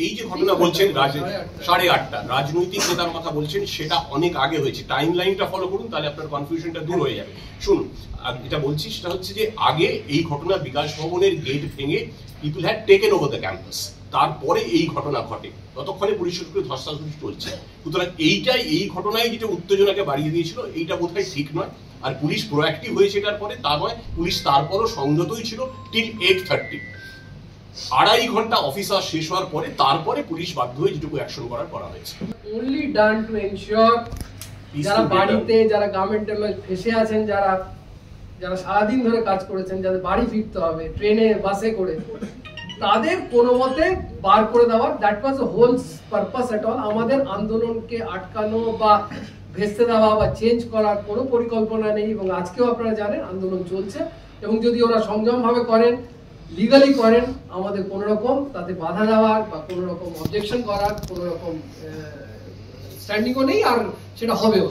এই যে ঘটনা বলছেন 8:30 রাজনৈতিক নেতার কথা বলছেন, সেটা অনেক আগে হয়েছে। টাইম লাইনটা ফলো করুন, তাহলে আপনার কনফিউশনটা দূর হয়ে যাবে। শুনুন, এটা বলছি সেটা হচ্ছে যে আগে এই ঘটনা বিকাশ ভবনের গেট ভেঙে people had taken over the campus, তারপরে এই ঘটনা ঘটে। ততক্ষণে পুলিশের ধস্তাধস্তি চলছে। সুতরাং এই ঘটনায় যেটা উত্তেজনাকে বাড়িয়ে দিয়েছিল, এইটা বোধহয় ঠিক নয়। আর পুলিশ প্রোঅ্যাক্টিভ হয়েছে এটার পরে, তা নয়। পুলিশ তারপরও সংযতই ছিল টিল 8:30। 2.5 ঘন্টা অফিস আওয়ার শেষ হওয়ার পরে তারপরে পুলিশ বাধ্য হয়ে যেটুকু অ্যাকশন করা হয়েছে। only done to ensure যারা বাড়িতে, যারা গার্মেন্ট এমপ্লয়ি ফেসে আছেন, যারা সারাদিন ধরে কাজ করেছেন, যাদের বাড়ি ফিরতে হবে ট্রেনে বাসে করে, তাদের কোনো মতে বার করে দেওয়ার, that was the whole purpose at all. আমাদের আন্দোলনকে আটকানো বা ভেস্তে দেওয়া বা চেঞ্জ করার কোনো পরিকল্পনা নেই। এবং আজকেও আপনারা জানেন আন্দোলন চলছে, এবং যদি ওরা সংযমভাবে করেন, লিগালি করেন, আমাদের কোনো রকম তাতে বাধা দেওয়ার বা কোনো রকম অবজেকশন করার কোনো রকম স্ট্যান্ডিংও নেই, আর সেটা হবেও।